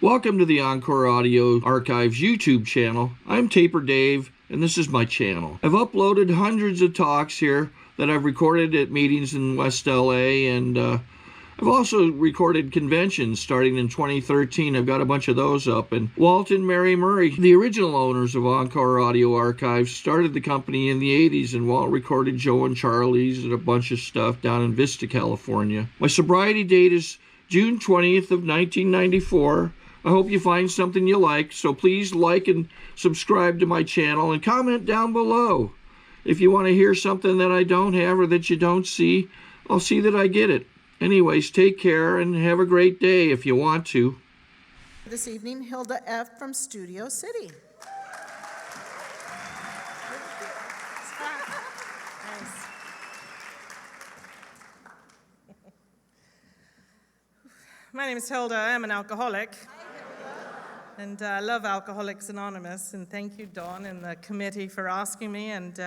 Welcome to the Encore Audio Archives YouTube channel. I'm Taper Dave, and this is my channel. I've uploaded hundreds of talks here that I've recorded at meetings in West LA, and I've also recorded conventions starting in 2013. I've got a bunch of those up. And Walt and Mary Murray, the original owners of Encore Audio Archives, started the company in the 80s, and Walt recorded Joe and Charlie's and a bunch of stuff down in Vista, California. My sobriety date is June 20th of 1994. I hope you find something you like, so please like and subscribe to my channel and comment down below. If you want to hear something that I don't have or that you don't see, I'll see that I get it. Anyways, take care and have a great day if you want to. This evening, Hilda F. from Studio City. My name is Hilda. I'm an alcoholic. And I love Alcoholics Anonymous, and thank you, Dawn, and the committee for asking me. And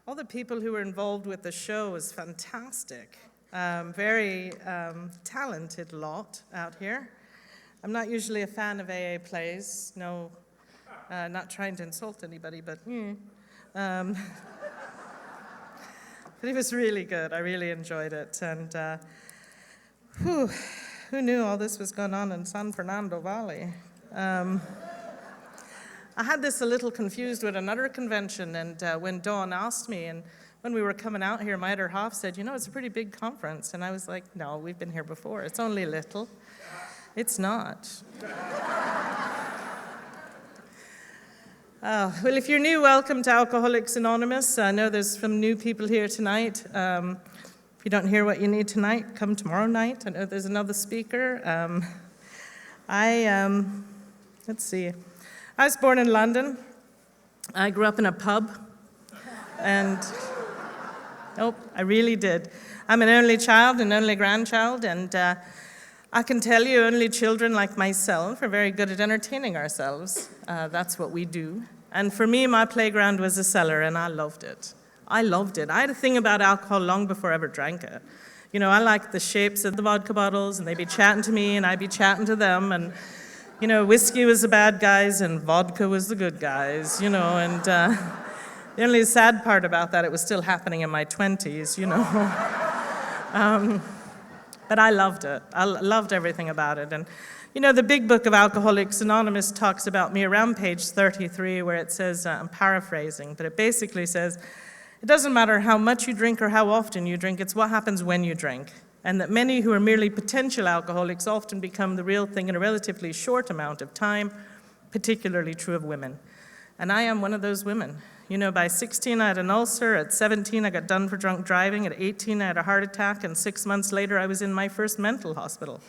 all the people who were involved with the show was fantastic. Very talented lot out here. I'm not usually a fan of AA plays. No, not trying to insult anybody, but but it was really good. I really enjoyed it. And who knew all this was going on in San Fernando Valley? I had this a little confused with another convention, and when Dawn asked me, and when we were coming out here, my other half said, you know, it's a pretty big conference. And I was like, no, we've been here before. It's only little. It's not. Well, if you're new, welcome to Alcoholics Anonymous. I know there's some new people here tonight. If you don't hear what you need tonight, come tomorrow night. I know there's another speaker. Let's see. I was born in London. I grew up in a pub. And, nope, I really did. I'm an only child, an only grandchild, and I can tell you only children like myself are very good at entertaining ourselves. That's what we do. And for me, my playground was a cellar, and I loved it. I loved it. I had a thing about alcohol long before I ever drank it. You know, I liked the shapes of the vodka bottles, and they'd be chatting to me, and I'd be chatting to them, and, you know, whiskey was the bad guys, and vodka was the good guys, you know, and the only sad part about that, it was still happening in my 20s, you know. But I loved it. I loved everything about it. And, you know, the big book of Alcoholics Anonymous talks about me around page 33, where it says, I'm paraphrasing, but it basically says, it doesn't matter how much you drink or how often you drink, it's what happens when you drink. And that many who are merely potential alcoholics often become the real thing in a relatively short amount of time, particularly true of women. And I am one of those women. You know, by 16, I had an ulcer. At 17, I got done for drunk driving. At 18, I had a heart attack. And 6 months later, I was in my first mental hospital.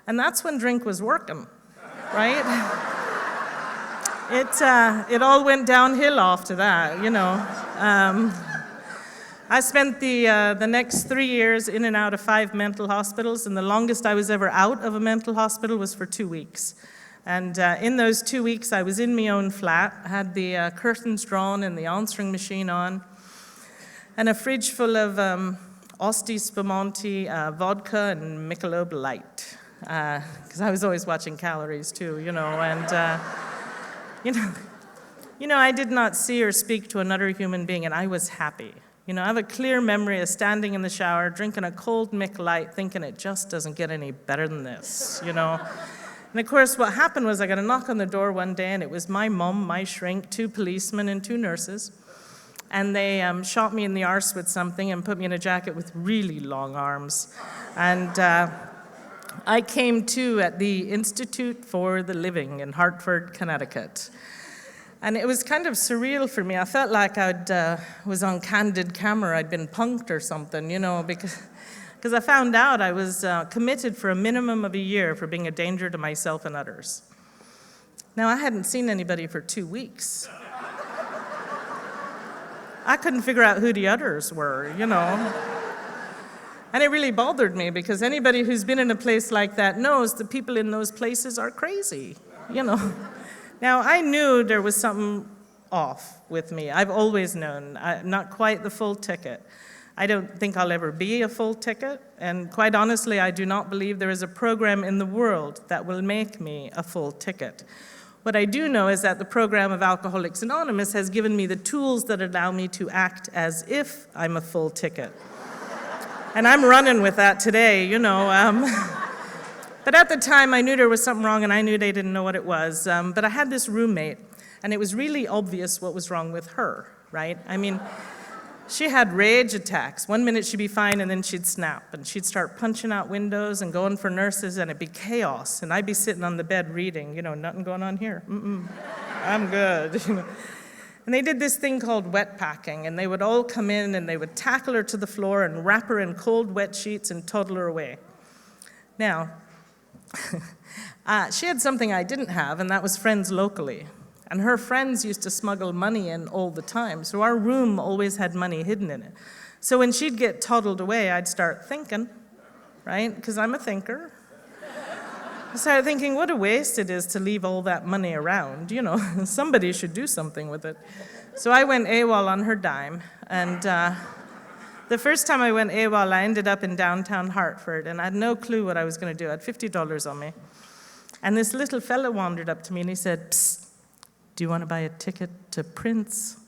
And that's when drink was working, right? It all went downhill after that, you know. I spent the next 3 years in and out of 5 mental hospitals, and the longest I was ever out of a mental hospital was for 2 weeks. And in those 2 weeks, I was in my own flat, had the curtains drawn and the answering machine on, and a fridge full of Asti Spumante vodka and Michelob Light, because I was always watching calories too, you know, and you know, I did not see or speak to another human being, and I was happy. You know, I have a clear memory of standing in the shower, drinking a cold Mick Light, thinking it just doesn't get any better than this, you know. And of course, what happened was I got a knock on the door one day, and it was my mom, my shrink, 2 policemen, and 2 nurses. And they shot me in the arse with something and put me in a jacket with really long arms. And I came to at the Institute for the Living in Hartford, Connecticut. And it was kind of surreal for me. I felt like I was on candid camera. I'd been punked or something, you know, because I found out I was committed for a minimum of a year for being a danger to myself and others. Now, I hadn't seen anybody for 2 weeks. I couldn't figure out who the others were, you know. And it really bothered me, because anybody who's been in a place like that knows the people in those places are crazy, you know. Now, I knew there was something off with me. I've always known, not quite the full ticket. I don't think I'll ever be a full ticket, and quite honestly, I do not believe there is a program in the world that will make me a full ticket. What I do know is that the program of Alcoholics Anonymous has given me the tools that allow me to act as if I'm a full ticket. And I'm running with that today, you know. But at the time, I knew there was something wrong, and I knew they didn't know what it was. But I had this roommate, and it was really obvious what was wrong with her, right? I mean, she had rage attacks. One minute she'd be fine, and then she'd snap, and she'd start punching out windows and going for nurses, and it'd be chaos. And I'd be sitting on the bed reading, you know, nothing going on here. I'm good. And they did this thing called wet packing, and they would all come in, and they would tackle her to the floor and wrap her in cold, wet sheets and toddle her away. Now, she had something I didn't have, and that was friends locally. And her friends used to smuggle money in all the time, so our room always had money hidden in it. So when she'd get toddled away, I'd start thinking, right? Because I'm a thinker. I started thinking, what a waste it is to leave all that money around. You know, somebody should do something with it. So I went AWOL on her dime, and the first time I went AWOL, I ended up in downtown Hartford, and I had no clue what I was going to do. I had $50 on me. And this little fella wandered up to me, and he said, "Psst, do you want to buy a ticket to Prince?"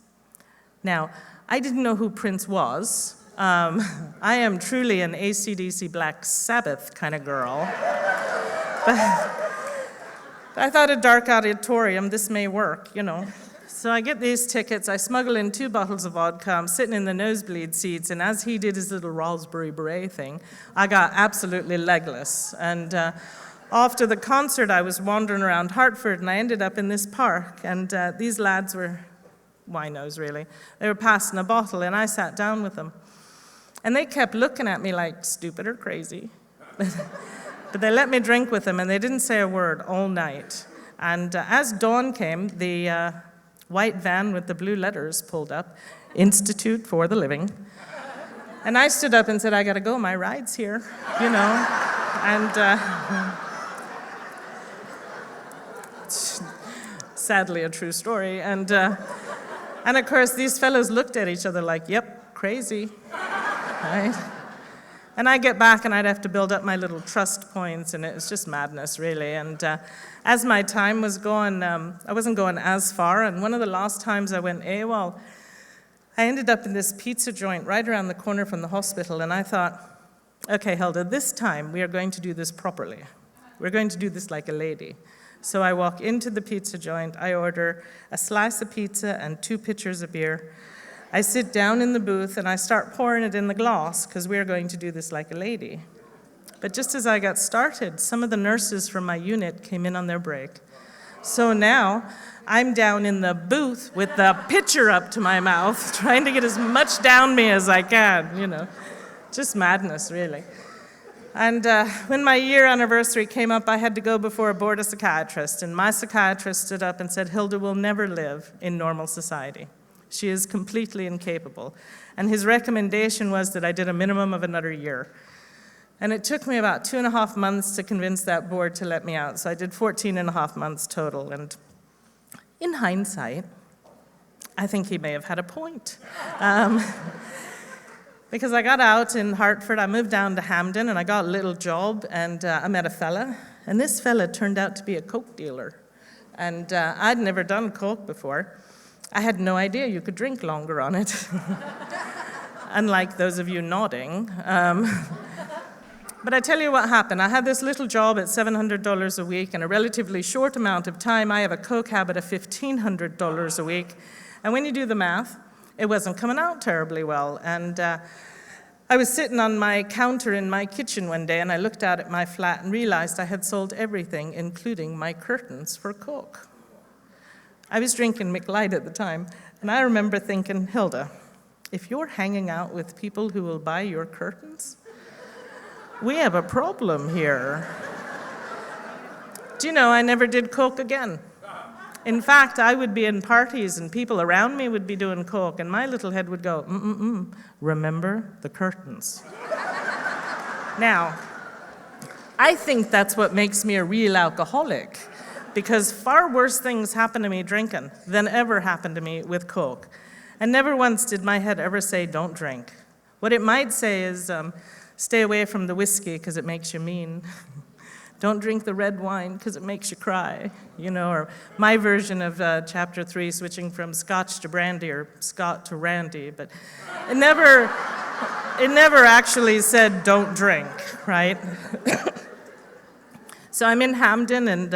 Now, I didn't know who Prince was. I am truly an AC/DC Black Sabbath kind of girl. But I thought a dark auditorium, this may work, you know. So I get these tickets, I smuggle in 2 bottles of vodka, I'm sitting in the nosebleed seats, and as he did his little Raspberry Beret thing, I got absolutely legless. And after the concert, I was wandering around Hartford, and I ended up in this park, and these lads were winos, really. They were passing a bottle, and I sat down with them. And they kept looking at me like stupid or crazy. But they let me drink with them, and they didn't say a word all night. And as dawn came, the white van with the blue letters pulled up, Institute for the Living. And I stood up and said, I gotta go, my ride's here, you know. And sadly a true story. And of course, these fellows looked at each other like, yep, crazy, right? And I'd get back and I'd have to build up my little trust points, and it was just madness, really. And as my time was going, I wasn't going as far, and one of the last times I went AWOL, I ended up in this pizza joint right around the corner from the hospital, and I thought, okay, Hilda, this time we are going to do this properly. We're going to do this like a lady. So I walk into the pizza joint, I order a slice of pizza and 2 pitchers of beer. I sit down in the booth and I start pouring it in the glass because we're going to do this like a lady. But just as I got started, some of the nurses from my unit came in on their break. So now I'm down in the booth with the pitcher up to my mouth, trying to get as much down me as I can, you know. Just madness, really. And when my year anniversary came up, I had to go before a board of psychiatrists, and my psychiatrist stood up and said, Hilda will never live in normal society. She is completely incapable. And his recommendation was that I did a minimum of another year. And it took me about 2.5 months to convince that board to let me out. So I did 14.5 months total. And in hindsight, I think he may have had a point. Because I got out in Hartford, I moved down to Hamden, and I got a little job, and I met a fella. And this fella turned out to be a coke dealer. And I'd never done coke before. I had no idea you could drink longer on it, unlike those of you nodding. But I tell you what happened. I had this little job at $700 a week. In a relatively short amount of time, I have a coke habit of $1,500 a week. And when you do the math, it wasn't coming out terribly well. And I was sitting on my counter in my kitchen one day, and I looked out at my flat and realized I had sold everything, including my curtains, for coke. I was drinking McLight at the time, and I remember thinking, Hilda, if you're hanging out with people who will buy your curtains, we have a problem here. Do you know, I never did coke again. In fact, I would be in parties, and people around me would be doing coke, and my little head would go, remember the curtains. Now, I think that's what makes me a real alcoholic, because far worse things happen to me drinking than ever happened to me with coke. And never once did my head ever say, don't drink. What it might say is, stay away from the whiskey because it makes you mean. Don't drink the red wine because it makes you cry, you know, or my version of chapter 3, switching from Scotch to brandy or Scott to Randy, but it never actually said don't drink, right? So I'm in Hampden, and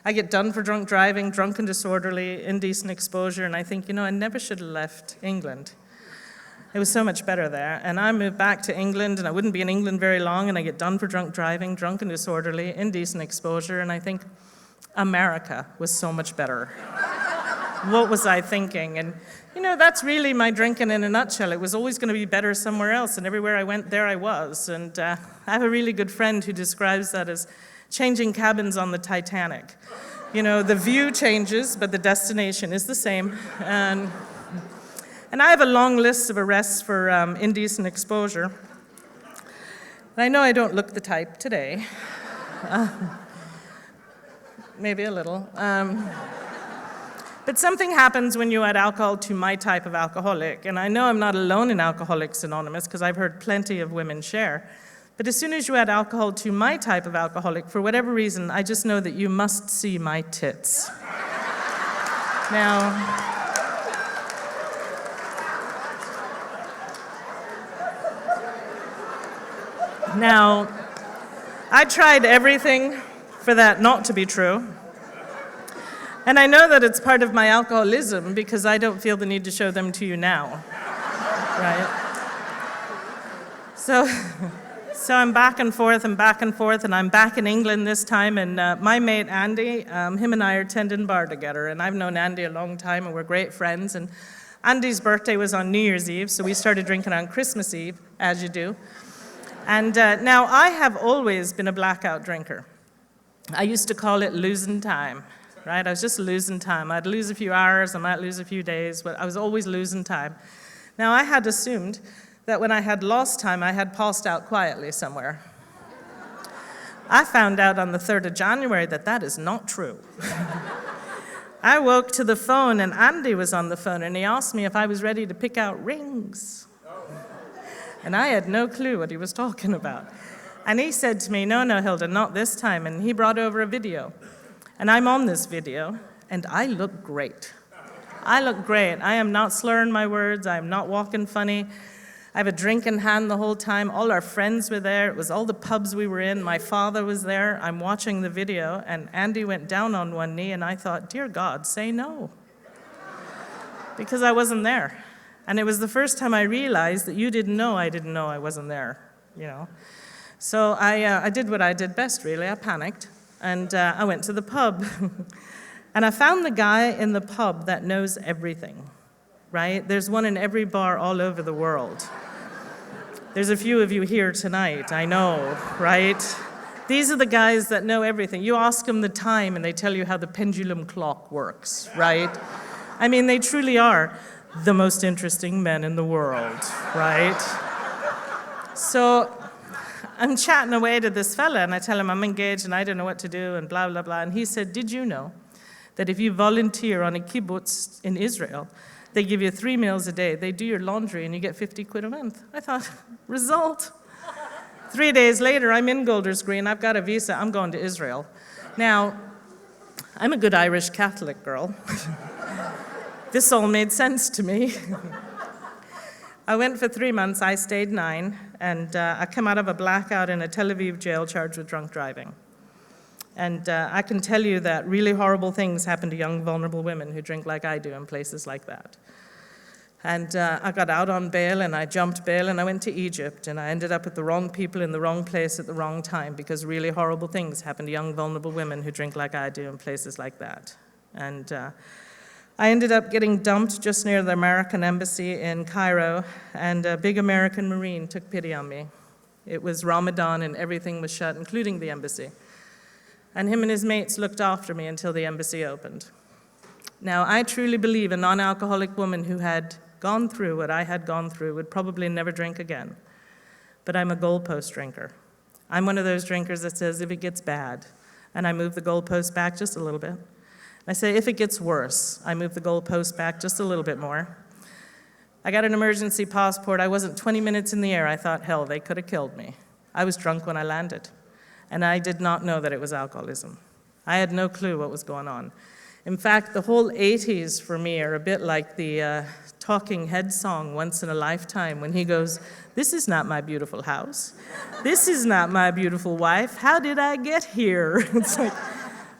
I get done for drunk driving, drunk and disorderly, indecent exposure, and I think, you know, I never should have left England. It was so much better there. And I moved back to England, and I wouldn't be in England very long, and I get done for drunk driving, drunk and disorderly, indecent exposure, and I think America was so much better. What was I thinking? And, you know, that's really my drinking in a nutshell. It was always going to be better somewhere else, and everywhere I went, there I was. And I have a really good friend who describes that as changing cabins on the Titanic. You know, the view changes, but the destination is the same. And I have a long list of arrests for indecent exposure. And I know I don't look the type today. Maybe a little. But something happens when you add alcohol to my type of alcoholic. And I know I'm not alone in Alcoholics Anonymous, because I've heard plenty of women share. But as soon as you add alcohol to my type of alcoholic, for whatever reason, I just know that you must see my tits. Now, I tried everything for that not to be true. And I know that it's part of my alcoholism because I don't feel the need to show them to you now, right? So I'm back and forth, and I'm back in England this time, and my mate Andy, him and I are tending bar together, and I've known Andy a long time, and we're great friends, and Andy's birthday was on New Year's Eve, so we started drinking on Christmas Eve, as you do. And now, I have always been a blackout drinker. I used to call it losing time, right? I was just losing time. I'd lose a few hours, I might lose a few days, but I was always losing time. Now, I had assumed that when I had lost time, I had passed out quietly somewhere. I found out on the 3rd of January that that is not true. I woke to the phone, and Andy was on the phone, and he asked me if I was ready to pick out rings. And I had no clue what he was talking about. And he said to me, no, Hilda, not this time. And he brought over a video. And I'm on this video, and I look great. I look great. I am not slurring my words. I am not walking funny. I have a drink in hand the whole time. All our friends were there. It was all the pubs we were in. My father was there. I'm watching the video, and Andy went down on one knee, and I thought, dear God, say no. Because I wasn't there. And it was the first time I realized that you didn't know I wasn't there, you know. So I did what I did best, really. I panicked, and I went to the pub. And I found the guy in the pub that knows everything, right? There's one in every bar all over the world. There's a few of you here tonight, I know, right? These are the guys that know everything. You ask them the time, and they tell you how the pendulum clock works, right? I mean, they truly are the most interesting men in the world, right? So I'm chatting away to this fella, and I tell him I'm engaged and I don't know what to do and blah, blah, blah. And he said, did you know that if you volunteer on a kibbutz in Israel, they give you 3 meals a day, they do your laundry, and you get 50 quid a month? I thought, result. 3 days later, I'm in Golders Green, I've got a visa, I'm going to Israel. Now, I'm a good Irish Catholic girl. This all made sense to me. I went for 3 months, I stayed 9, and I came out of a blackout in a Tel Aviv jail charged with drunk driving. And I can tell you that really horrible things happen to young, vulnerable women who drink like I do in places like that. And I got out on bail, and I jumped bail, and I went to Egypt, and I ended up with the wrong people in the wrong place at the wrong time, because really horrible things happen to young, vulnerable women who drink like I do in places like that. And I ended up getting dumped just near the American embassy in Cairo, and a big American Marine took pity on me. It was Ramadan, and everything was shut, including the embassy. And him and his mates looked after me until the embassy opened. Now, I truly believe a non-alcoholic woman who had gone through what I had gone through would probably never drink again. But I'm a goalpost drinker. I'm one of those drinkers that says, if it gets bad, and I move the goalpost back just a little bit. I say, if it gets worse, I move the goalpost back just a little bit more. I got an emergency passport. I wasn't 20 minutes in the air. I thought, hell, they could have killed me. I was drunk when I landed, and I did not know that it was alcoholism. I had no clue what was going on. In fact, the whole 80s for me are a bit like the Talking Head song, Once in a Lifetime, when he goes, "This is not my beautiful house. This is not my beautiful wife. How did I get here?" It's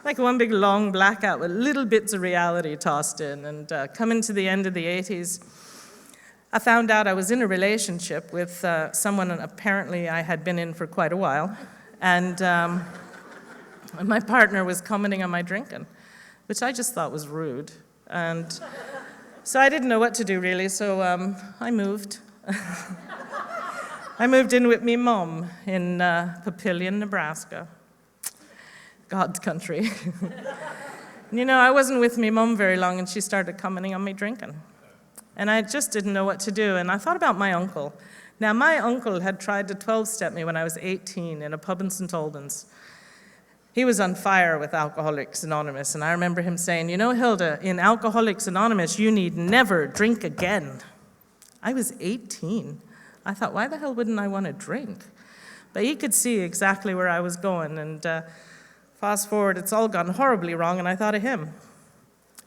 like one big long blackout with little bits of reality tossed in. And coming to the end of the 80s, I found out I was in a relationship with someone apparently I had been in for quite a while. And my partner was commenting on my drinking, which I just thought was rude. And so I didn't know what to do, really, so I moved. I moved in with me mom in Papillion, Nebraska. God's country. You know, I wasn't with me mom very long, and she started commenting on me drinking. And I just didn't know what to do, and I thought about my uncle. Now, my uncle had tried to 12-step me when I was 18 in a pub in St. Albans. He was on fire with Alcoholics Anonymous, and I remember him saying, "You know, Hilda, in Alcoholics Anonymous, you need never drink again." I was 18. I thought, why the hell wouldn't I want to drink? But he could see exactly where I was going, and fast forward, it's all gone horribly wrong, and I thought of him.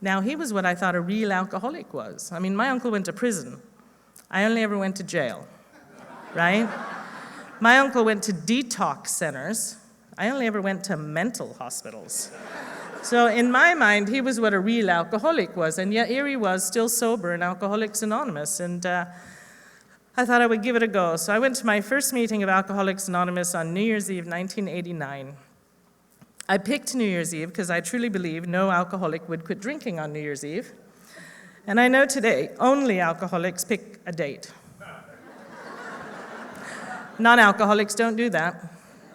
Now, he was what I thought a real alcoholic was. I mean, my uncle went to prison. I only ever went to jail, right? My uncle went to detox centers. I only ever went to mental hospitals. So in my mind, he was what a real alcoholic was, and yet here he was, still sober in Alcoholics Anonymous, and I thought I would give it a go. So I went to my first meeting of Alcoholics Anonymous on New Year's Eve, 1989. I picked New Year's Eve because I truly believe no alcoholic would quit drinking on New Year's Eve. And I know today, only alcoholics pick a date. Non-alcoholics don't do that.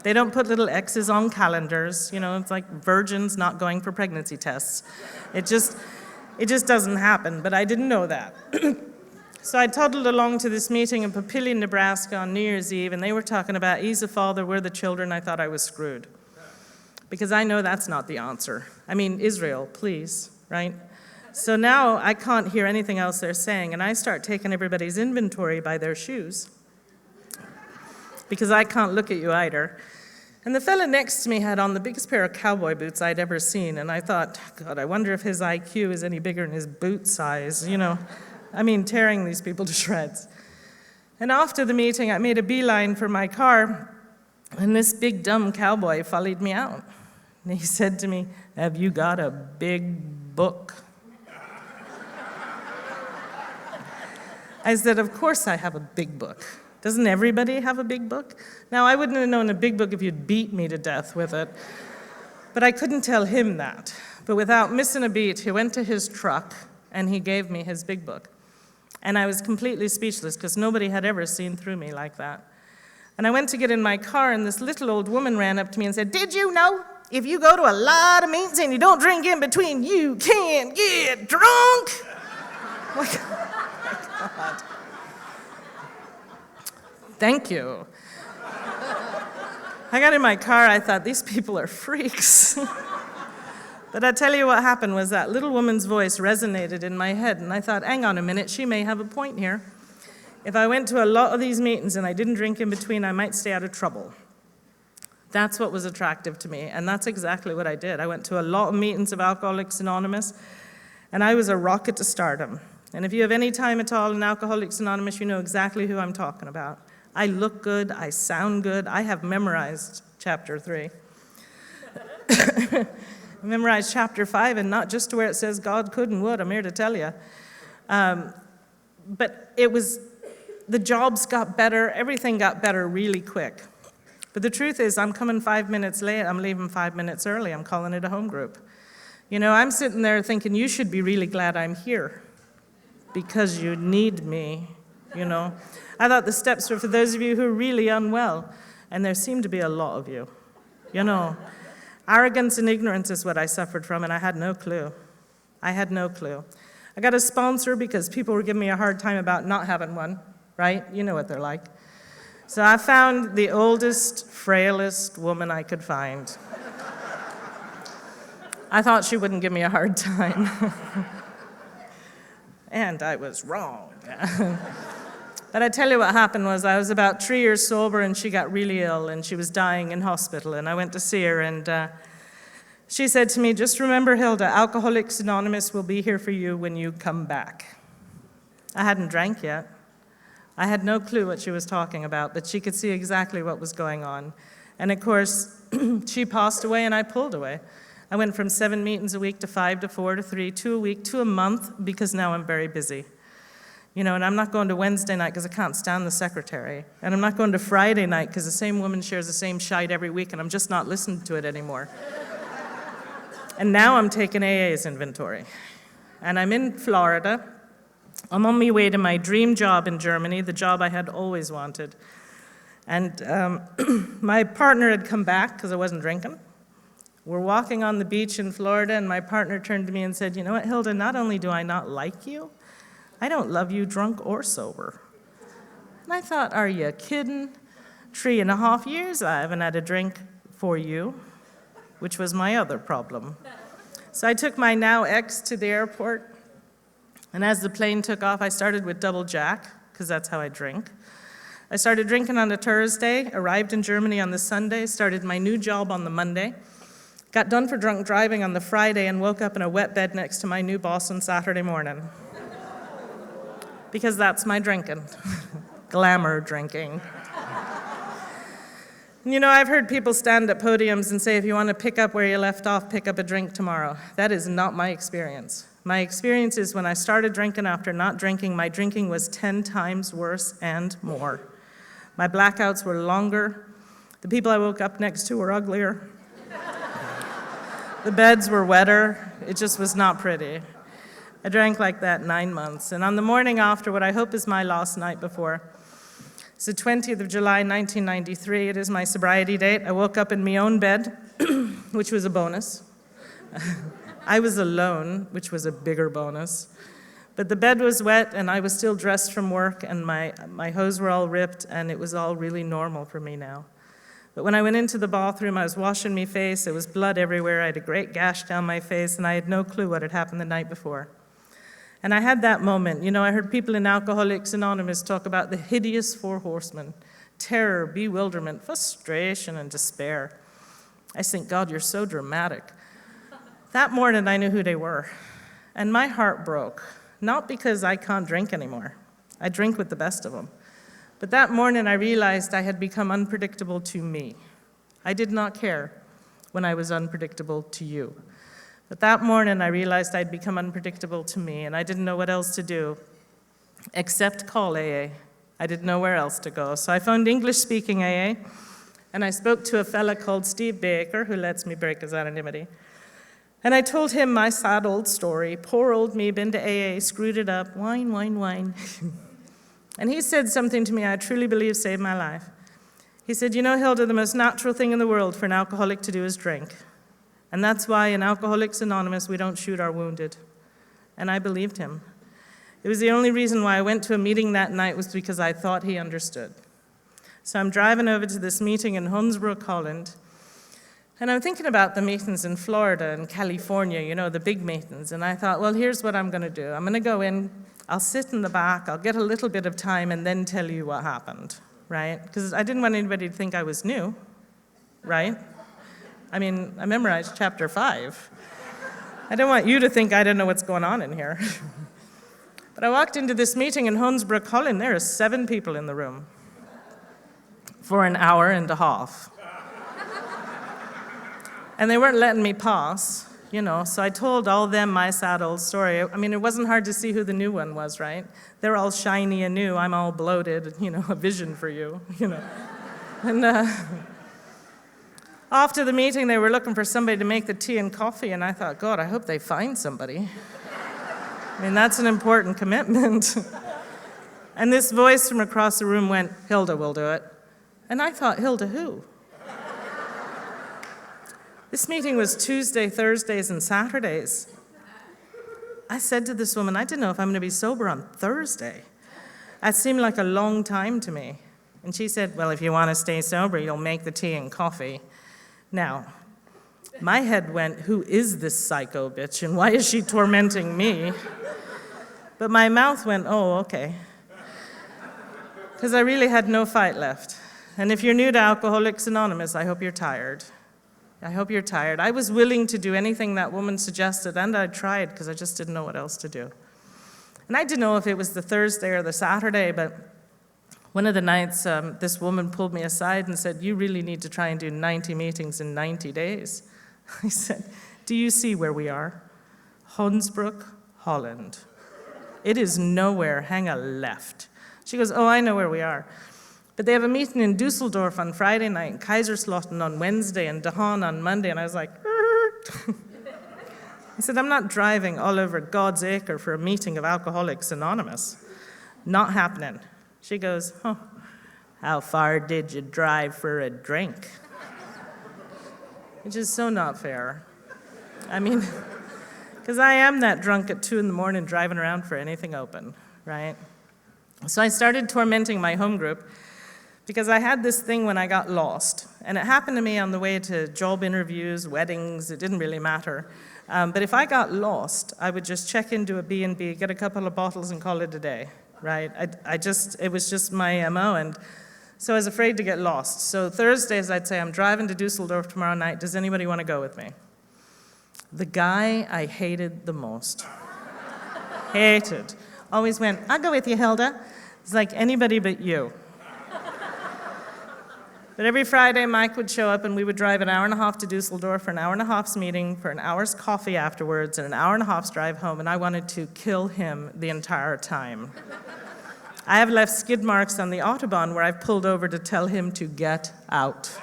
They don't put little X's on calendars. You know, it's like virgins not going for pregnancy tests. It just doesn't happen, but I didn't know that. So I toddled along to this meeting in Papillion, Nebraska on New Year's Eve, and they were talking about, "He's a father, we're the children." I thought I was screwed. Because I know that's not the answer. I mean, Israel, please, right? So now I can't hear anything else they're saying, and I start taking everybody's inventory by their shoes. Because I can't look at you either. And the fella next to me had on the biggest pair of cowboy boots I'd ever seen, and I thought, God, I wonder if his IQ is any bigger than his boot size, you know. I mean, tearing these people to shreds. And after the meeting, I made a beeline for my car, and this big dumb cowboy followed me out. And he said to me, "Have you got a big book?" I said, "Of course I have a big book. Doesn't everybody have a big book?" Now, I wouldn't have known a big book if you'd beat me to death with it. But I couldn't tell him that. But without missing a beat, he went to his truck, and he gave me his big book. And I was completely speechless, because nobody had ever seen through me like that. And I went to get in my car, and this little old woman ran up to me and said, "Did you know if you go to a lot of meetings and you don't drink in between, you can get drunk?" Oh my God. Thank you. I got in my car, I thought, these people are freaks. But I tell you what happened was that little woman's voice resonated in my head, and I thought, hang on a minute, she may have a point here. If I went to a lot of these meetings and I didn't drink in between, I might stay out of trouble. That's what was attractive to me, and that's exactly what I did. I went to a lot of meetings of Alcoholics Anonymous, and I was a rocket to stardom. And if you have any time at all in Alcoholics Anonymous, you know exactly who I'm talking about. I look good, I sound good, I have memorized chapter 3. I memorized chapter 5, and not just to where it says God could and would, I'm here to tell you. But it was, the jobs got better, everything got better really quick. But the truth is, I'm coming 5 minutes late, I'm leaving 5 minutes early, I'm calling it a home group. You know, I'm sitting there thinking, you should be really glad I'm here, because you need me, you know. I thought the steps were for those of you who are really unwell, and there seem to be a lot of you, you know. Arrogance and ignorance is what I suffered from, and I had no clue. I had no clue. I got a sponsor because people were giving me a hard time about not having one, right? You know what they're like. So I found the oldest, frailest woman I could find. I thought she wouldn't give me a hard time. and I was wrong. But I tell you what happened was I was about 3 years sober, and she got really ill, and she was dying in hospital, and I went to see her, and she said to me, just remember, Hilda, Alcoholics Anonymous will be here for you when you come back. I hadn't drank yet. I had no clue what she was talking about, but she could see exactly what was going on. And of course, she passed away and I pulled away. I went from 7 meetings a week to 5 to 4 to 3, 2 a week to a month, because now I'm very busy. You know, and I'm not going to Wednesday night because I can't stand the secretary. And I'm not going to Friday night because the same woman shares the same shite every week and I'm just not listening to it anymore. And now I'm taking AA's inventory. And I'm in Florida. I'm on my way to my dream job in Germany, the job I had always wanted. And my partner had come back because I wasn't drinking. We're walking on the beach in Florida, and my partner turned to me and said, you know what, Hilda, not only do I not like you, I don't love you drunk or sober. And I thought, are you kidding? 3.5 years I haven't had a drink for you, which was my other problem. So I took my now ex to the airport, and as the plane took off, I started with double Jack, because that's how I drink. I started drinking on a Thursday, arrived in Germany on the Sunday, started my new job on the Monday, got done for drunk driving on the Friday, and woke up in a wet bed next to my new boss on Saturday morning. Because that's my drinking. Glamour drinking. You know, I've heard people stand at podiums and say, if you want to pick up where you left off, pick up a drink tomorrow. That is not my experience. My experience is when I started drinking after not drinking, my drinking was 10 times worse and more. My blackouts were longer. The people I woke up next to were uglier. The beds were wetter. It just was not pretty. I drank like that 9 months. And on the morning after, what I hope is my last night before, it's the 20th of July, 1993. It is my sobriety date. I woke up in my own bed, which was a bonus. I was alone, which was a bigger bonus. But the bed was wet, and I was still dressed from work, and my hose were all ripped, and it was all really normal for me now. But when I went into the bathroom, I was washing my face. There was blood everywhere. I had a great gash down my face, and I had no clue what had happened the night before. And I had that moment. You know, I heard people in Alcoholics Anonymous talk about the hideous 4 horsemen: terror, bewilderment, frustration, and despair. I think, God, you're so dramatic. That morning, I knew who they were. And my heart broke, not because I can't drink anymore. I drink with the best of them. But that morning, I realized I had become unpredictable to me. I did not care when I was unpredictable to you. But that morning, I realized I'd become unpredictable to me, and I didn't know what else to do except call AA. I didn't know where else to go. So I found English-speaking AA, and I spoke to a fella called Steve Baker, who lets me break his anonymity. And I told him my sad old story. Poor old me, been to AA, screwed it up, whine, whine, whine. And he said something to me I truly believe saved my life. He said, you know, Hilda, the most natural thing in the world for an alcoholic to do is drink. And that's why in Alcoholics Anonymous, we don't shoot our wounded. And I believed him. It was the only reason why I went to a meeting that night was because I thought he understood. So I'm driving over to this meeting in Huntsboro, Holland, and I'm thinking about the meetings in Florida and California, you know, the big meetings. And I thought, well, here's what I'm going to do. I'm going to go in, I'll sit in the back, I'll get a little bit of time, and then tell you what happened, right? Because I didn't want anybody to think I was new, right? I mean, I memorized chapter 5. I don't want you to think I don't know what's going on in here. But I walked into this meeting in Huntsboro, Holland. There are 7 people in the room for an hour and a half. And they weren't letting me pass, you know, so I told all them my sad old story. I mean, it wasn't hard to see who the new one was, right? They're all shiny and new. I'm all bloated, you know, a vision for you, you know. And after the meeting, they were looking for somebody to make the tea and coffee, and I thought, God, I hope they find somebody. I mean, that's an important commitment. And this voice from across the room went, Hilda will do it. And I thought, Hilda who? This meeting was Tuesday, Thursdays, and Saturdays. I said to this woman, I didn't know if I'm going to be sober on Thursday. That seemed like a long time to me. And she said, well, if you want to stay sober, you'll make the tea and coffee. Now, my head went, who is this psycho bitch, and why is she tormenting me? But my mouth went, oh, okay. Because I really had no fight left. And if you're new to Alcoholics Anonymous, I hope you're tired. I hope you're tired. I was willing to do anything that woman suggested, and I tried because I just didn't know what else to do. And I didn't know if it was the Thursday or the Saturday, but one of the nights, this woman pulled me aside and said, you really need to try and do 90 meetings in 90 days. I said, do you see where we are? Hunsbrook, Holland. It is nowhere, hang a left. She goes, oh, I know where we are. But they have a meeting in Dusseldorf on Friday night, and Kaiserslautern on Wednesday, and Dahan on Monday, and I was like, I said, I'm not driving all over God's acre for a meeting of Alcoholics Anonymous. Not happening. She goes, oh, how far did you drive for a drink? Which is so not fair. I mean, because I am that drunk at 2 in the morning driving around for anything open, right? So I started tormenting my home group because I had this thing when I got lost. And it happened to me on the way to job interviews, weddings, it didn't really matter. But if I got lost, I would just check into a B&B, get a couple of bottles and call it a day, right? It was just my MO, and so I was afraid to get lost. So Thursdays, I'd say, I'm driving to Dusseldorf tomorrow night, does anybody want to go with me? The guy I hated the most, hated, always went, I'll go with you, Hilda. It's like anybody but you. But every Friday, Mike would show up and we would drive an hour and a half to Dusseldorf for an hour and a half's meeting, for an hour's coffee afterwards, and an hour and a half's drive home, and I wanted to kill him the entire time. I have left skid marks on the Autobahn where I've pulled over to tell him to get out.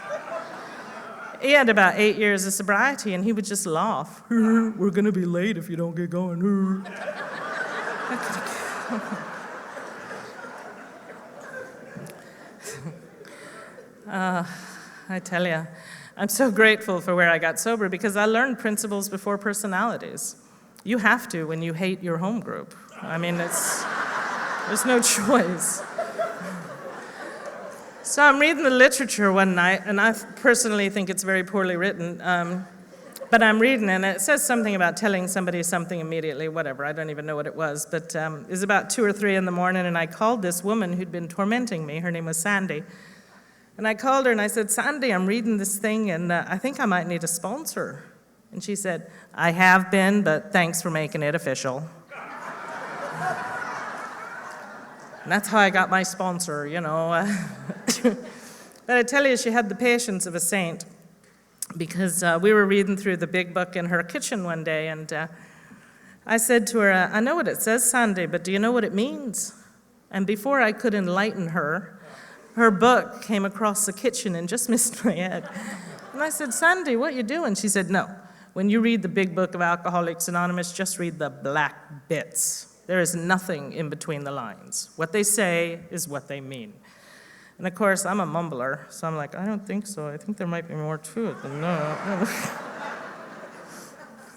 He had about 8 years of sobriety, and he would just laugh. We're gonna be late if you don't get going. I tell you, I'm so grateful for where I got sober because I learned principles before personalities. You have to when you hate your home group. I mean, there's no choice. So I'm reading the literature one night, and I personally think it's very poorly written, but I'm reading and it says something about telling somebody something immediately, whatever, I don't even know what it was, but it was about 2 or 3 in the morning, and I called this woman who'd been tormenting me. Her name was Sandy. And I called her and I said, Sandy, I'm reading this thing and I think I might need a sponsor. And she said, I have been, but thanks for making it official. And that's how I got my sponsor, you know. But I tell you, she had the patience of a saint because we were reading through the big book in her kitchen one day, and I said to her, I know what it says, Sandy, but do you know what it means? And before I could enlighten her, her book came across the kitchen and just missed my head. And I said, Sandy, what you doing? She said, no. When you read the big book of Alcoholics Anonymous, just read the black bits. There is nothing in between the lines. What they say is what they mean. And of course, I'm a mumbler, so I'm like, I don't think so. I think there might be more to it than no.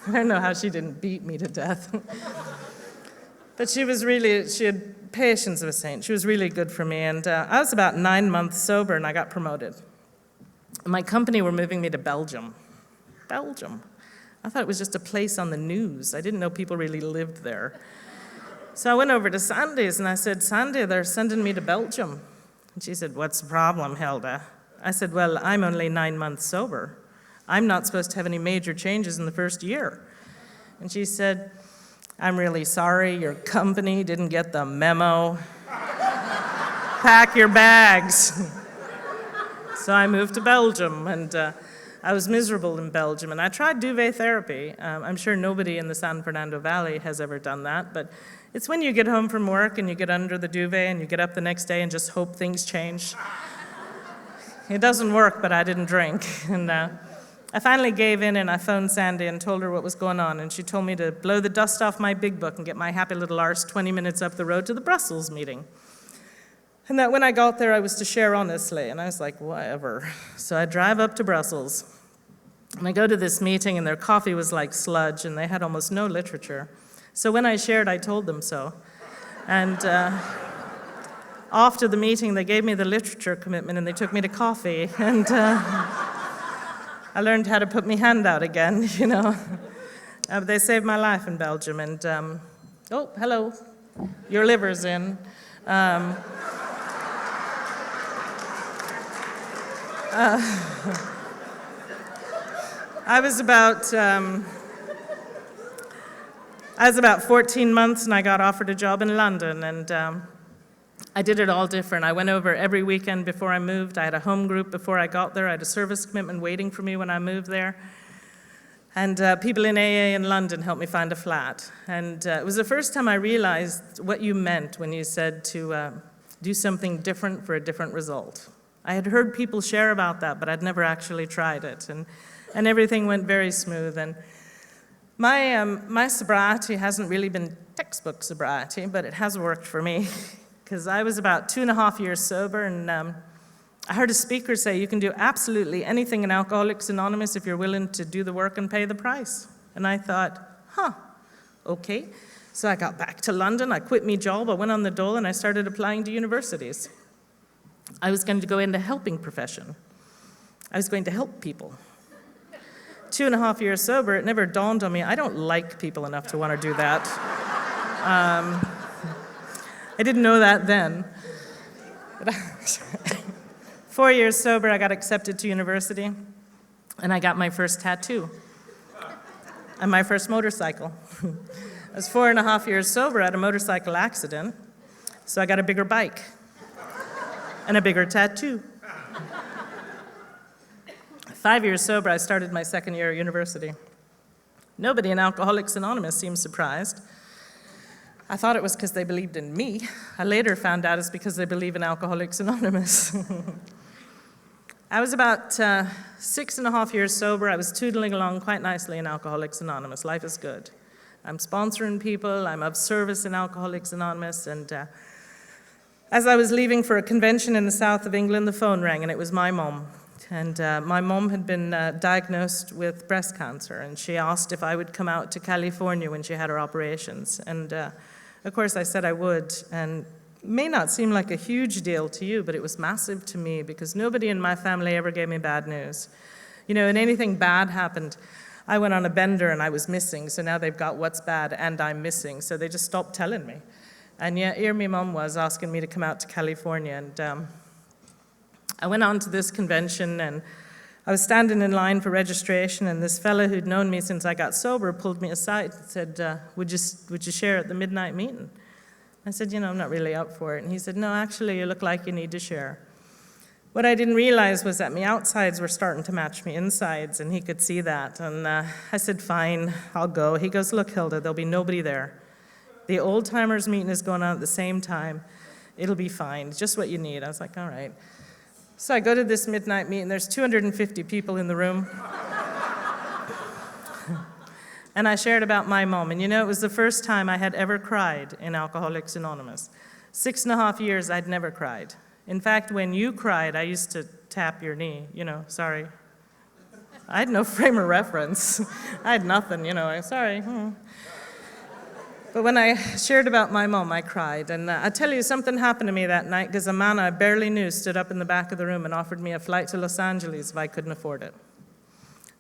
I don't know how she didn't beat me to death. But she had patience of a saint. She was really good for me. And I was about 9 months sober, and I got promoted. My company were moving me to Belgium. Belgium. I thought it was just a place on the news. I didn't know people really lived there. So I went over to Sandy's, and I said, Sandy, they're sending me to Belgium. And she said, what's the problem, Hilda? I said, well, I'm only 9 months sober. I'm not supposed to have any major changes in the first year. And she said, I'm really sorry, your company didn't get the memo. Pack your bags. So I moved to Belgium, and I was miserable in Belgium, and I tried duvet therapy. I'm sure nobody in the San Fernando Valley has ever done that, but it's when you get home from work and you get under the duvet and you get up the next day and just hope things change. It doesn't work, but I didn't drink. And I finally gave in, and I phoned Sandy and told her what was going on, and she told me to blow the dust off my big book and get my happy little arse 20 minutes up the road to the Brussels meeting. And that when I got there, I was to share honestly, and I was like, whatever. So I drive up to Brussels, and I go to this meeting, and their coffee was like sludge, and they had almost no literature. So when I shared, I told them so. And after the meeting, they gave me the literature commitment, and they took me to coffee, and I learned how to put my hand out again, you know. They saved my life in Belgium, and oh, hello. Your liver's in. I was about 14 months and I got offered a job in London, and I did it all different. I went over every weekend before I moved. I had a home group before I got there. I had a service commitment waiting for me when I moved there. And people in AA in London helped me find a flat. And it was the first time I realized what you meant when you said to do something different for a different result. I had heard people share about that, but I'd never actually tried it. And everything went very smooth. And my sobriety hasn't really been textbook sobriety, but it has worked for me. Because I was about 2.5 years sober, and I heard a speaker say you can do absolutely anything in Alcoholics Anonymous if you're willing to do the work and pay the price. And I thought, okay. So I got back to London, I quit my job, I went on the dole, and I started applying to universities. I was going to go into helping profession. I was going to help people. 2.5 years sober, it never dawned on me, I don't like people enough to want to do that. I didn't know that then. 4 years sober, I got accepted to university, and I got my first tattoo and my first motorcycle. I was 4.5 years sober, I had a motorcycle accident, so I got a bigger bike and a bigger tattoo. 5 years sober, I started my second year at university. Nobody in Alcoholics Anonymous seemed surprised. I thought it was because they believed in me. I later found out it's because they believe in Alcoholics Anonymous. I was about 6.5 years sober. I was tootling along quite nicely in Alcoholics Anonymous. Life is good. I'm sponsoring people. I'm of service in Alcoholics Anonymous. And as I was leaving for a convention in the south of England, the phone rang, and it was my mom. And my mom had been diagnosed with breast cancer, and she asked if I would come out to California when she had her operations. And of course, I said I would, and it may not seem like a huge deal to you, but it was massive to me because nobody in my family ever gave me bad news. You know, when anything bad happened, I went on a bender and I was missing, so now they've got what's bad and I'm missing, so they just stopped telling me. And yet, here my mom was asking me to come out to California, and I went on to this convention, and I was standing in line for registration, and this fellow who'd known me since I got sober pulled me aside and said, would you share at the midnight meeting? I said, you know, I'm not really up for it. And he said, no, actually, you look like you need to share. What I didn't realize was that my outsides were starting to match my insides, and he could see that. And I said, fine, I'll go. He goes, look, Hilda, there'll be nobody there. The old-timers meeting is going on at the same time. It'll be fine, just what you need. I was like, all right. So I go to this midnight meeting. There's 250 people in the room. And I shared about my mom. And you know, it was the first time I had ever cried in Alcoholics Anonymous. 6.5 years, I'd never cried. In fact, when you cried, I used to tap your knee, you know, sorry. I had no frame of reference. I had nothing, you know, sorry. But when I shared about my mom, I cried. And I tell you, something happened to me that night because a man I barely knew stood up in the back of the room and offered me a flight to Los Angeles if I couldn't afford it.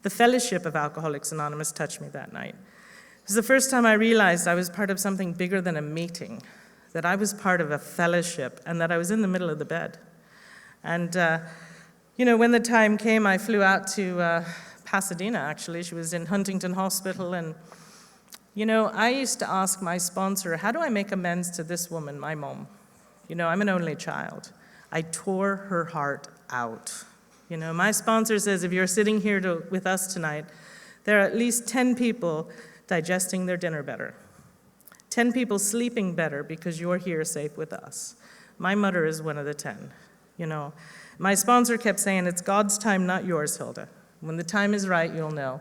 The fellowship of Alcoholics Anonymous touched me that night. It was the first time I realized I was part of something bigger than a meeting, that I was part of a fellowship, and that I was in the middle of the bed. And, you know, when the time came, I flew out to Pasadena, actually. She was in Huntington Hospital, and you know, I used to ask my sponsor, how do I make amends to this woman, my mom? You know, I'm an only child. I tore her heart out. You know, my sponsor says, if you're sitting here with us tonight, there are at least 10 people digesting their dinner better. 10 people sleeping better because you're here safe with us. My mother is one of the 10. You know, my sponsor kept saying, it's God's time, not yours, Hilda. When the time is right, you'll know.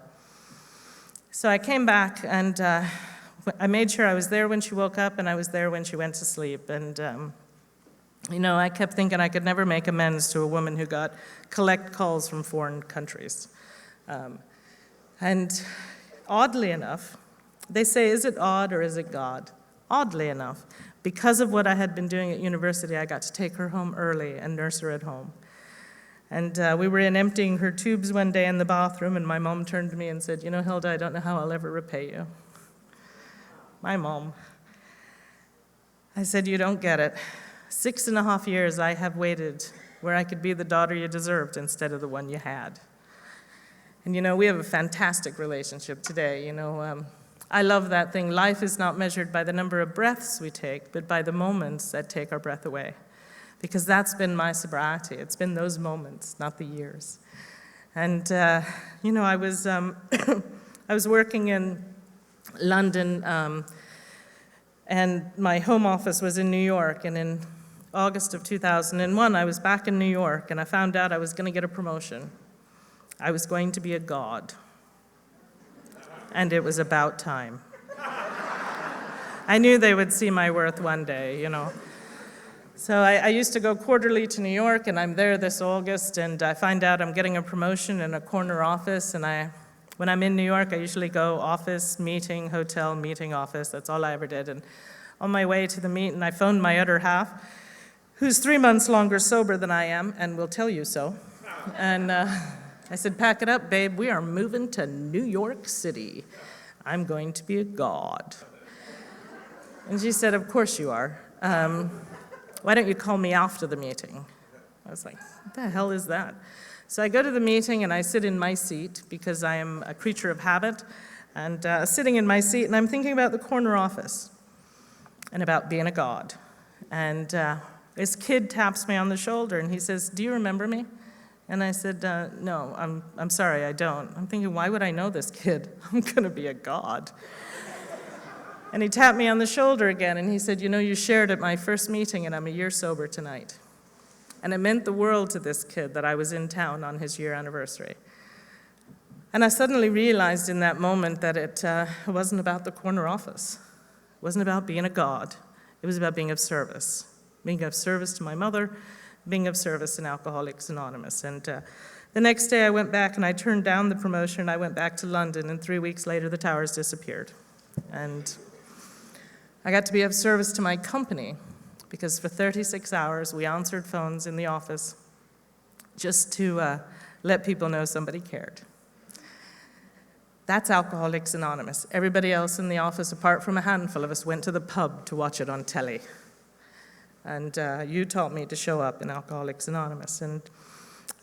So I came back, and I made sure I was there when she woke up, and I was there when she went to sleep. And, you know, I kept thinking I could never make amends to a woman who got collect calls from foreign countries. And oddly enough, they say, is it odd or is it God? Oddly enough, because of what I had been doing at university, I got to take her home early and nurse her at home. And we were emptying her tubes one day in the bathroom, and my mom turned to me and said, you know, Hilda, I don't know how I'll ever repay you. My mom. I said, "You don't get it. 6.5 years I have waited where I could be the daughter you deserved instead of the one you had." And we have a fantastic relationship today. I love that thing. Life is not measured by the number of breaths we take, but by the moments that take our breath away. Because that's been my sobriety. It's been those moments, not the years. And, I was, I was working in London, and my home office was in New York. And in August of 2001, I was back in New York, and I found out I was going to get a promotion. I was going to be a god. And it was about time. I knew they would see my worth one day. So I used to go quarterly to New York, and I'm there this August, and I find out I'm getting a promotion in a corner office, and when I'm in New York, I usually go office, meeting, hotel, meeting, office. That's all I ever did. And on my way to the meeting, I phoned my other half, who's 3 months longer sober than I am, and will tell you so. And I said, "Pack it up, babe. We are moving to New York City. I'm going to be a god." And she said, "Of course you are. Why don't you call me after the meeting?" I was like, "What the hell is that?" So I go to the meeting, and I sit in my seat because I am a creature of habit, and sitting in my seat, and I'm thinking about the corner office and about being a god. And this kid taps me on the shoulder, and he says, "Do you remember me?" And I said, "No, I'm sorry, I don't." I'm thinking, why would I know this kid? I'm going to be a god. And he tapped me on the shoulder again, and he said, "You shared at my first meeting, and I'm a year sober tonight." And it meant the world to this kid that I was in town on his year anniversary. And I suddenly realized in that moment that it wasn't about the corner office. It wasn't about being a god. It was about being of service to my mother, being of service in Alcoholics Anonymous. And the next day I went back and I turned down the promotion, and I went back to London, and 3 weeks later the towers disappeared. And I got to be of service to my company because for 36 hours we answered phones in the office just to let people know somebody cared. That's Alcoholics Anonymous. Everybody else in the office, apart from a handful of us, went to the pub to watch it on telly. And you taught me to show up in Alcoholics Anonymous. And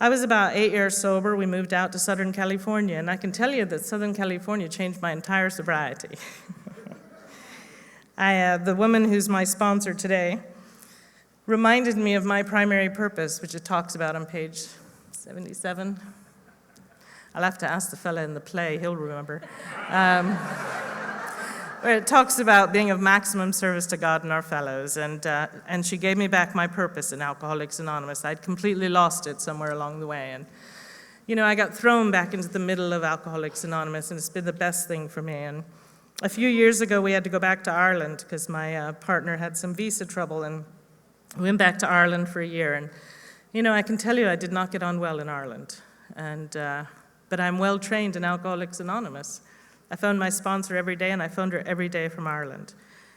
I was about 8 years sober. We moved out to Southern California, and I can tell you that Southern California changed my entire sobriety. The woman who's my sponsor today reminded me of my primary purpose, which it talks about on page 77. I'll have to ask the fella in the play, he'll remember. Where it talks about being of maximum service to God and our fellows, and she gave me back my purpose in Alcoholics Anonymous. I'd completely lost it somewhere along the way, and I got thrown back into the middle of Alcoholics Anonymous, and it's been the best thing for me. And a few years ago, we had to go back to Ireland because my partner had some visa trouble, and we went back to Ireland for a year. And I can tell you I did not get on well in Ireland, but I'm well trained in Alcoholics Anonymous. I phoned my sponsor every day, and I phoned her every day from Ireland.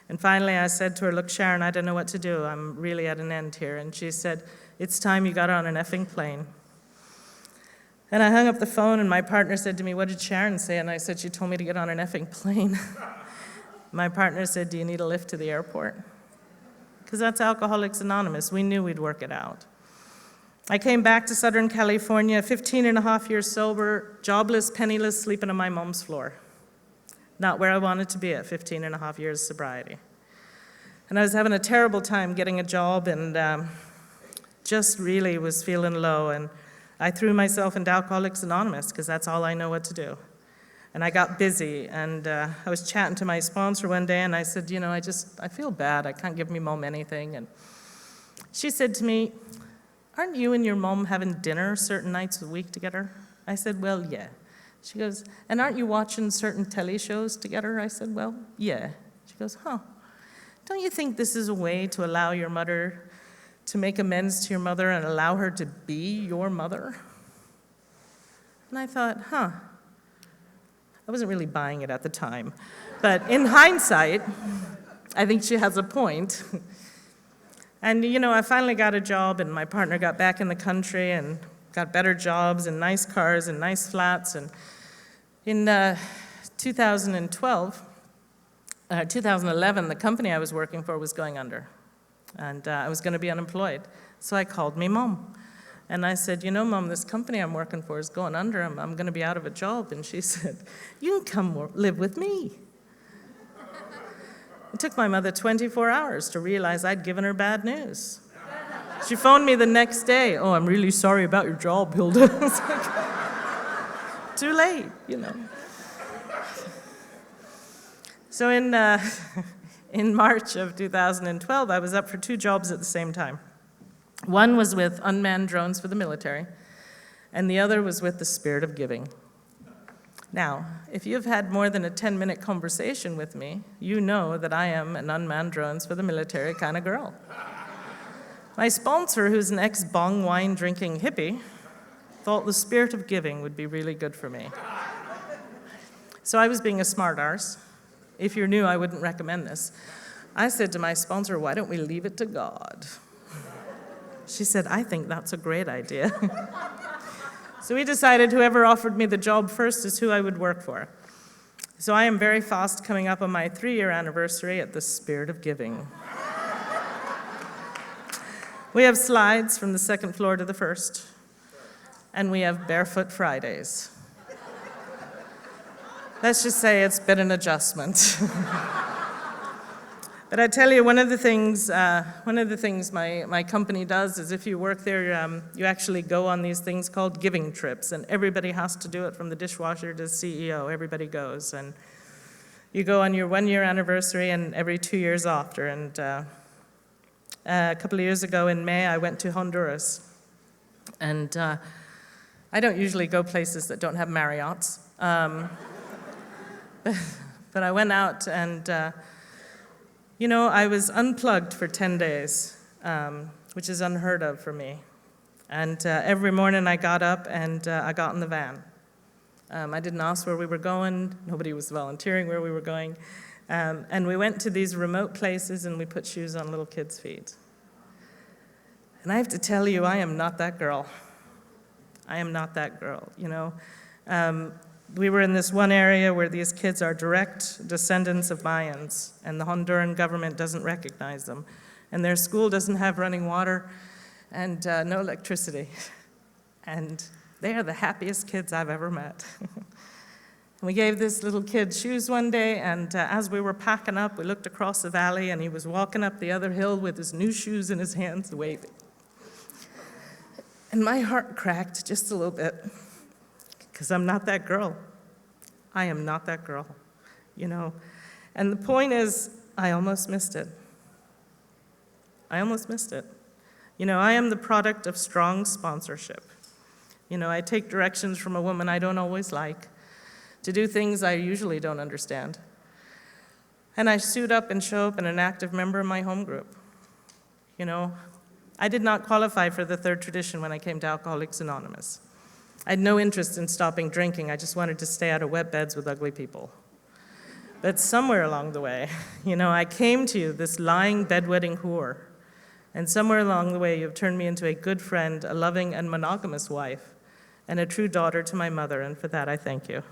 And finally, I said to her, "Look, Sharon, I don't know what to do. I'm really at an end here." And she said, "It's time you got on an effing plane." And I hung up the phone, and my partner said to me, "What did Sharon say?" And I said, "She told me to get on an effing plane." My partner said, "Do you need a lift to the airport?" Because that's Alcoholics Anonymous. We knew we'd work it out. I came back to Southern California, 15.5 years sober, jobless, penniless, sleeping on my mom's floor. Not where I wanted to be at 15.5 years sobriety. And I was having a terrible time getting a job, and just really was feeling low. And I threw myself into Alcoholics Anonymous because that's all I know what to do. And I got busy, and I was chatting to my sponsor one day, and I said, I feel bad. I can't give me mom anything. And she said to me, "Aren't you and your mom having dinner certain nights a week together?" I said, "Well, yeah." She goes, "And aren't you watching certain telly shows together?" I said, "Well, yeah." She goes, "Don't you think this is a way to allow your mother to make amends to your mother and allow her to be your mother?" And I thought, I wasn't really buying it at the time. But in hindsight, I think she has a point. And, I finally got a job, and my partner got back in the country and got better jobs and nice cars and nice flats. And in 2012, 2011, the company I was working for was going under, and I was going to be unemployed. So I called me mom, and I said, you know, Mom, this company I'm working for is going under. I'm going to be out of a job. And she said, you can come live with me. It took my mother 24 hours to realize I'd given her bad news. She phoned me the next day. Oh, I'm really sorry about your job, Hilda. I was like, too late, you know. So in March of 2012, I was up for 2 jobs at the same time. One was with unmanned drones for the military, and the other was with the Spirit of Giving. Now, if you've had more than a 10-minute conversation with me, you know that I am an unmanned drones for the military kind of girl. My sponsor, who's an ex-bong wine drinking hippie, thought the Spirit of Giving would be really good for me. So I was being a smart arse. If you're new, I wouldn't recommend this. I said to my sponsor, why don't we leave it to God? She said, I think that's a great idea. So we decided whoever offered me the job first is who I would work for. So I am very fast coming up on my 3-year anniversary at the Spirit of Giving. We have slides from the 2nd floor to the 1st, and we have Barefoot Fridays. Let's just say it's been an adjustment. But I tell you, one of the things my company does is if you work there, you actually go on these things called giving trips, and everybody has to do it from the dishwasher to the CEO. Everybody goes, and you go on your 1-year anniversary and every 2 years after. And a couple of years ago in May, I went to Honduras, and I don't usually go places that don't have Marriotts. But I went out and, you know, I was unplugged for 10 days, which is unheard of for me. And every morning I got up and I got in the van. I didn't ask where we were going. Nobody was volunteering where we were going. And we went to these remote places and we put shoes on little kids' feet. And I have to tell you, I am not that girl. I am not that girl, you know. We were in this one area where these kids are direct descendants of Mayans, and the Honduran government doesn't recognize them. And their school doesn't have running water and no electricity. And they are the happiest kids I've ever met. We gave this little kid shoes one day, and as we were packing up, we looked across the valley, and he was walking up the other hill with his new shoes in his hands, waving. And my heart cracked just a little bit, because I'm not that girl. I am not that girl, you know. And the point is, I almost missed it. I almost missed it. You know, I am the product of strong sponsorship. You know, I take directions from a woman I don't always like to do things I usually don't understand. And I suit up and show up and an active member of my home group. You know, I did not qualify for the 3rd tradition when I came to Alcoholics Anonymous. I had no interest in stopping drinking. I just wanted to stay out of wet beds with ugly people. But somewhere along the way, you know, I came to you, this lying, bedwetting whore. And somewhere along the way, you've turned me into a good friend, a loving and monogamous wife, and a true daughter to my mother, and for that I thank you.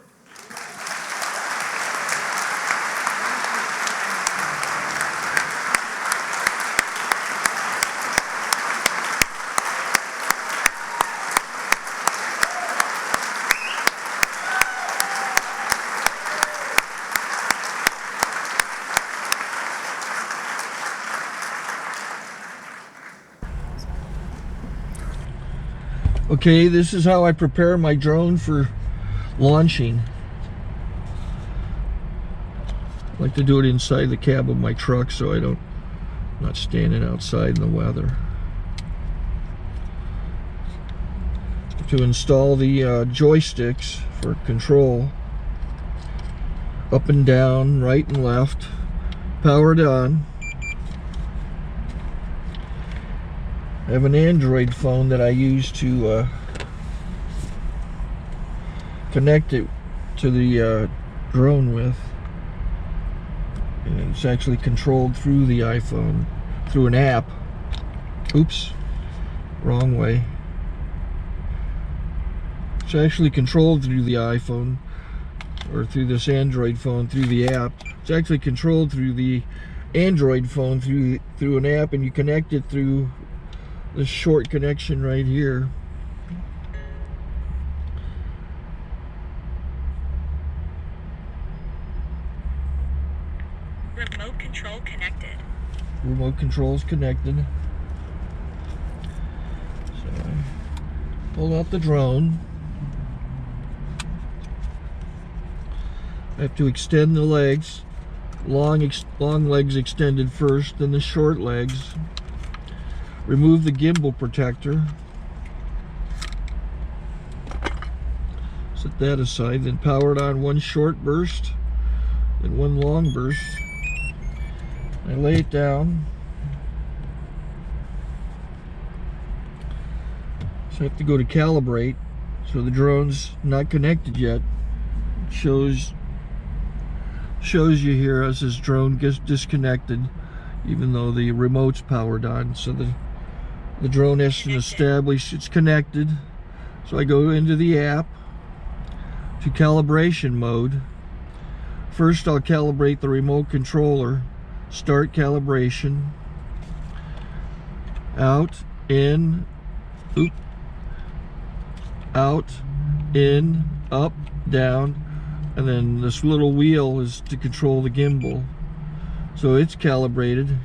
Okay, this is how I prepare my drone for launching. I like to do it inside the cab of my truck so I'm not standing outside in the weather. To install the joysticks for control, up and down, right and left, powered on. I have an Android phone that I use to connect it to the drone with. And it's actually controlled through the iPhone, through an app. Oops, wrong way. It's actually controlled through the iPhone. or through this Android phone through the app. It's actually controlled through the Android phone through an app, and you connect it through this short connection right here. Remote control connected. Remote control's connected. So I pull out the drone. I have to extend the legs. Long legs extended first, then the short legs. Remove the gimbal protector. Set that aside, then power it on one short burst, then one long burst. I lay it down. So I have to go to calibrate. So the drone's not connected yet. It shows you here as this drone gets disconnected, even though the remote's powered on. So the drone has to establish it's connected. So I go into the app to calibration mode. First I'll calibrate the remote controller. Start calibration. Out, in, oop, out, in, up, down, and then this little wheel is to control the gimbal. So it's calibrated.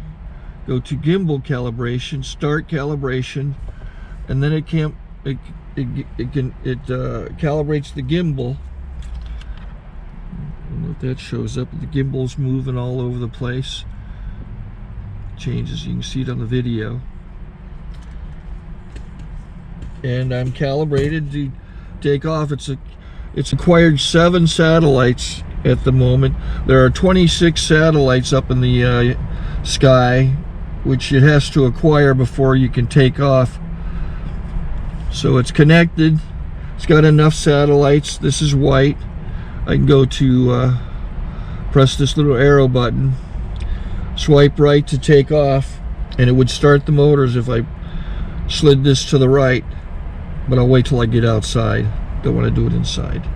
Go to gimbal calibration, start calibration, and then it calibrates the gimbal. I don't know if that shows up. The gimbal's moving all over the place. Changes, you can see it on the video. And I'm calibrated to take off. It's acquired 7 satellites at the moment. There are 26 satellites up in the sky, which it has to acquire before you can take off. So it's connected. It's got enough satellites. This is white. I can go to press this little arrow button, swipe right to take off, and it would start the motors if I slid this to the right, but I'll wait till I get outside. Don't want to do it inside.